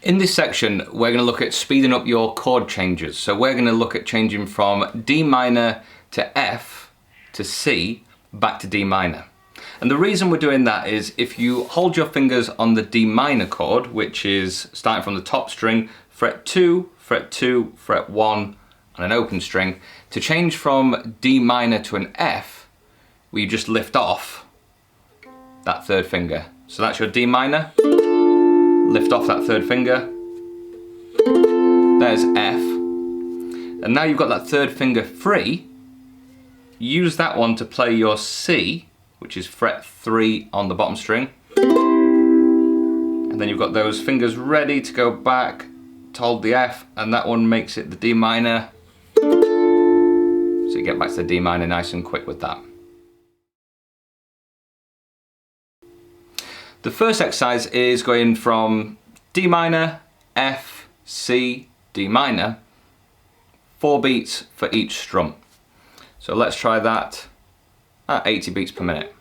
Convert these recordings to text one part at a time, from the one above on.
In this section, we're going to look at speeding up your chord changes. So we're going to look at changing from D minor to F to C back to D minor. And the reason we're doing that is if you hold your fingers on the D minor chord, which is starting from the top string, fret 2, fret 2, fret 1, and an open string, to change from D minor to an F, we just lift off that third finger. So that's your D minor. Lift off that third finger. There's F. And now you've got that third finger free. Use that one to play your C, which is fret 3 on the bottom string. And then you've got those fingers ready to go back to hold the F, and that one makes it the D minor. So you get back to the D minor nice and quick with that. The first exercise is going from D minor, F, C, D minor, 4 beats for each strum. So let's try that at 80 beats per minute.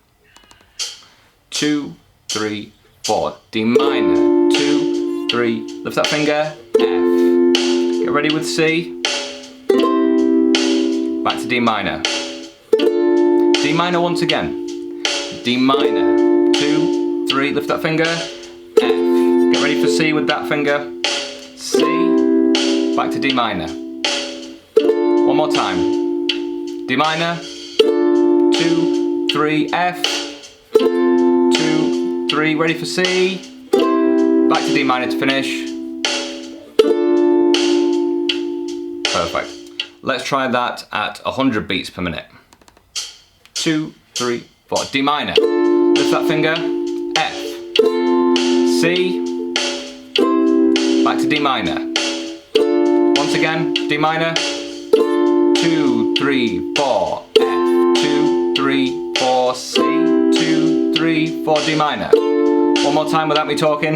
2, 3, 4, D minor, 2, 3, lift that finger, F. Get ready with C. Back to D minor. D minor once again. D minor, 2, 3, lift that finger, F. Get ready for C with that finger, C, back to D minor. One more time. D minor, 2, 3, F, 2, 3, ready for C, back to D minor to finish. Perfect. Let's try that at 100 beats per minute. 2, 3, 4, D minor, lift that finger, F, C, back to D minor. Once again, D minor, 2, 3, 4, F, 2, 3, 4, C, 2, 3, 4, D minor. One more time without me talking.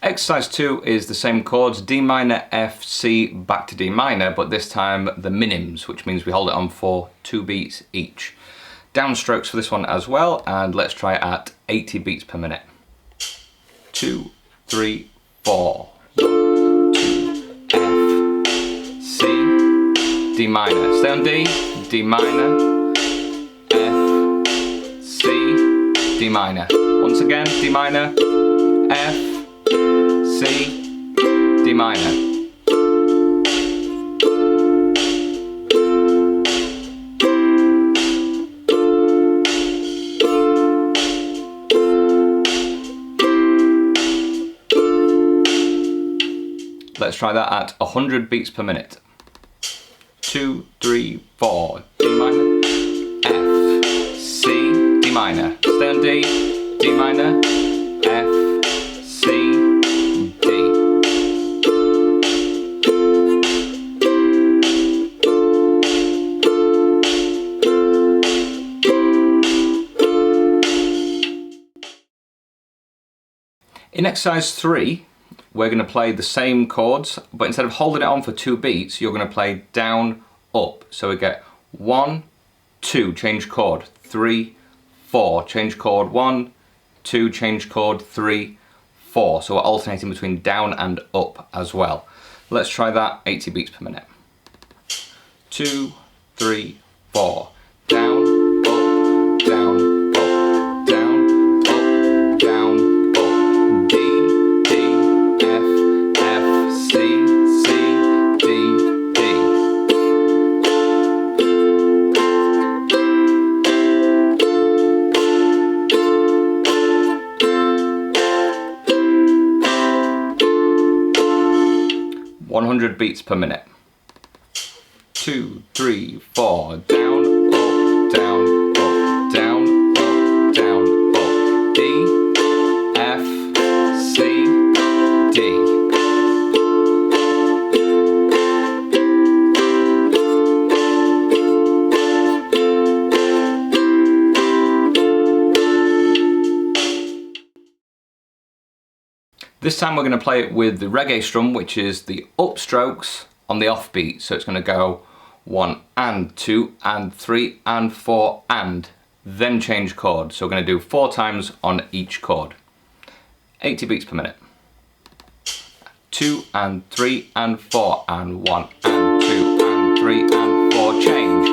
Exercise 2 is the same chords, D minor, F, C, back to D minor, but this time the minims, which means we hold it on for 2 beats each. Downstrokes for this one as well, and let's try it at 80 beats per minute. 2, 3, 4. 1, 2, F, C, D minor. Stay on D, D minor, F, C, D minor. Once again, D minor, F, C, D minor. Let's try that at 100 beats per minute. 2, 3, 4, D minor, F, C, D minor. Stay on D, D minor, F, C, in exercise 3, we're going to play the same chords, but instead of holding it on for 2 beats, you're going to play down, up. So we get 1, 2, change chord, 3, 4, change chord, 1, 2, change chord, 3, 4. So we're alternating between down and up as well. Let's try that 80 beats per minute. 2, 3, 4, down, up, down, beats per minute. 2, 3, 4, down, up, down, up, down, up, down, up, D, F, C, D. This time we're going to play it with the reggae strum, which is the upstrokes on the offbeat. So it's going to go 1 and 2 and 3 and 4 and then change chord. So we're going to do 4 times on each chord. 80 beats per minute. 2 and 3 and 4 and 1 and 2 and 3 and 4 change.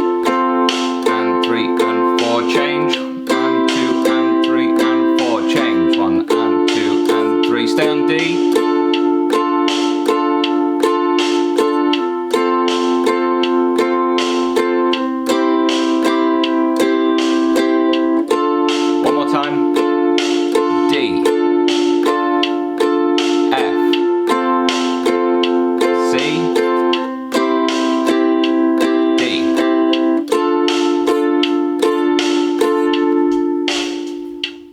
And 3 and 4 change. And 2 and 3 and 4 change. 1 and 2 and 3. Stay on D. C,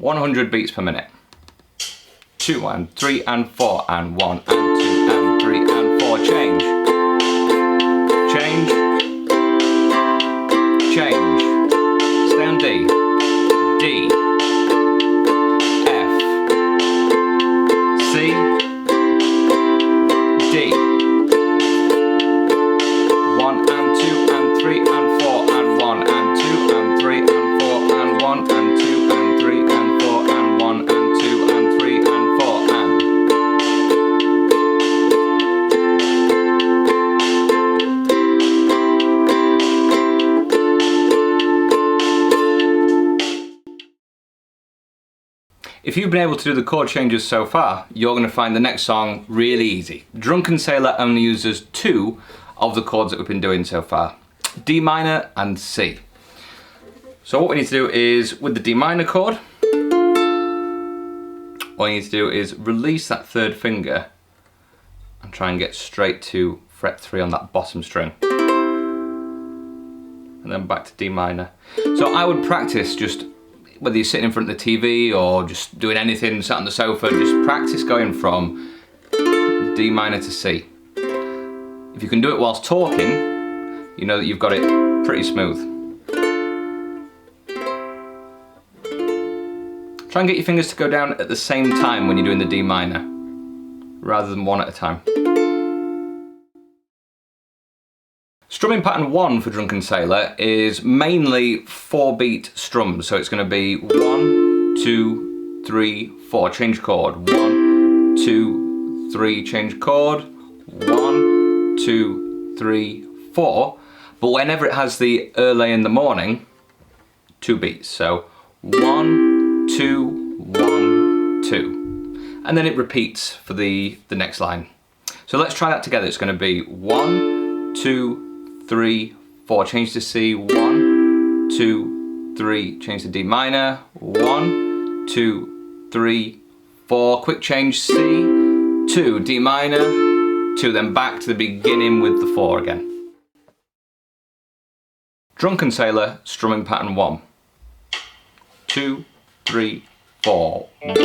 100 beats per minute. 2 and 3 and 4 and 1 and 2 and 3 and 4 change. Change. Change. Stay on D. D. F. C. D. 1 and 2 and 3 and 4 and 1 and 2 and 3 and 4 and 1 and 2 and 3 and 4 and 1 and 2 and 3 and 4 and. If you've been able to do the chord changes so far, you're going to find the next song really easy. Drunken Sailor only uses 2 of the chords that we've been doing so far. D minor and C. So what we need to do is, with the D minor chord, all you need to do is release that 3rd finger and try and get straight to fret 3 on that bottom string. And then back to D minor. So I would practice just, whether you're sitting in front of the TV or just doing anything, sat on the sofa, just practice going from D minor to C. If you can do it whilst talking, you know that you've got it pretty smooth. Try and get your fingers to go down at the same time when you're doing the D minor, rather than one at a time. Strumming pattern 1 for Drunken Sailor is mainly 4-beat strums, so it's going to be 1, 2, 3, 4, change chord, 1, 2, 3, change chord, 1, 2, 3, 4, but whenever it has the early in the morning, 2 beats, so 1, 2, 1, 2, and then it repeats for the next line. So let's try that together. It's going to be 1, 2, 3, 4, change to C, 1, 2, 3, change to D minor, 1, 2, 3, 4, quick change C, 2, D minor, 2, then back to the beginning with the 4 again. Drunken Sailor, strumming pattern 1. 2, 3, 4. 1, 2,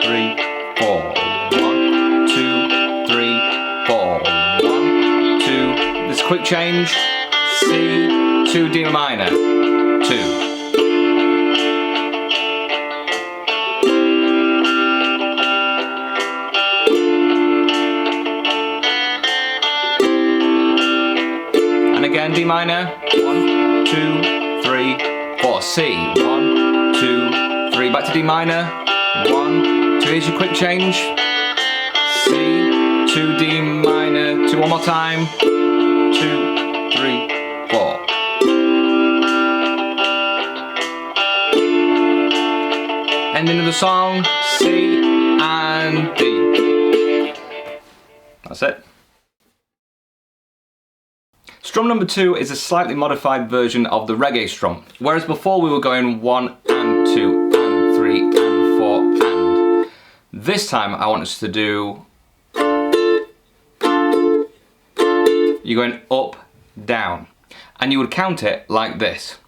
3, 4. 1, 2, 3, 4. 1, 2. This quick change. C, 2, D minor, 2. And again, D minor, 1, 2, 3, 4, C, 1, 2, 3, back to D minor, 1, 2, here's your quick change, C, 2, D minor, 2, one more time, 2, 3, 4. Ending of the song, C and D. That's it. Strum number 2 is a slightly modified version of the reggae strum, whereas before we were going 1 and 2 and 3 and 4 and. This time I want us to do, you're going up, down, and you would count it like this.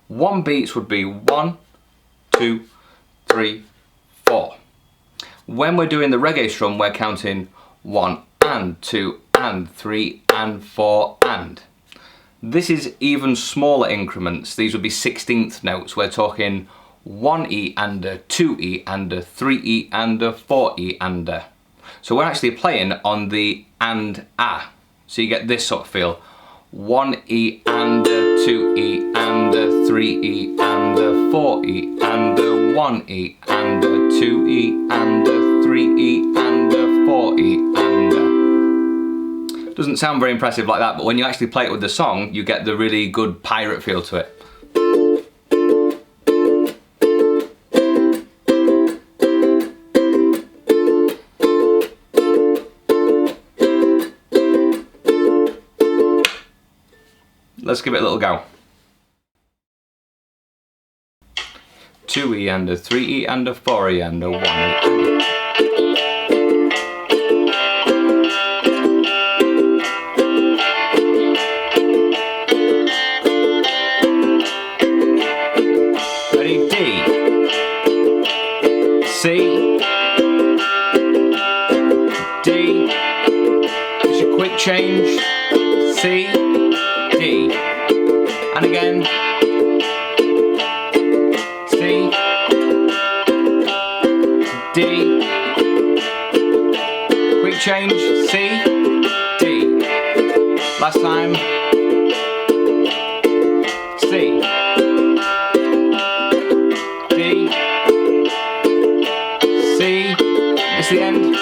1 beats would be 1, 2, 3, 4. When we're doing the reggae strum, we're counting 1 and 2 and 3 and 4 and. This is even smaller increments. These would be 16th notes. We're talking 1 E and a 2 E and a 3 E and a 4 E and a. So we're actually playing on the and a. So you get this sort of feel. 1 E and a 2 E and a 3 E and a 4 E and a 1 E and a 2 E and a 3 E and a 4 E and a. Doesn't sound very impressive like that, but when you actually play it with the song, you get the really good pirate feel to it. Let's give it a little go. 2 E and a 3 E and a 4 E and a 1 E. Ready? D, C, D. Just a quick change. C, D, and again, C, D, quick change, C, D, last time, C, D, C, it's the end.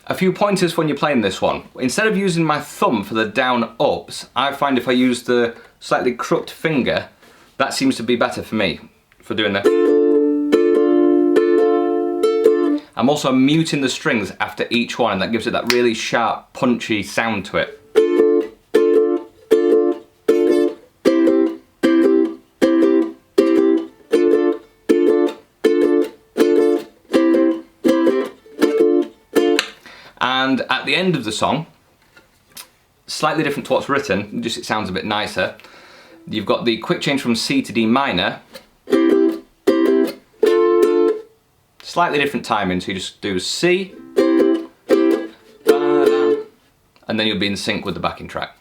A few pointers when you're playing this one. Instead of using my thumb for the down ups, I find if I use the slightly crooked finger, that seems to be better for me, for doing that. I'm also muting the strings after each one, and that gives it that really sharp, punchy sound to it. And at the end of the song, slightly different to what's written, just it sounds a bit nicer. You've got the quick change from C to D minor. Slightly different timing, so you just do C, and then you'll be in sync with the backing track.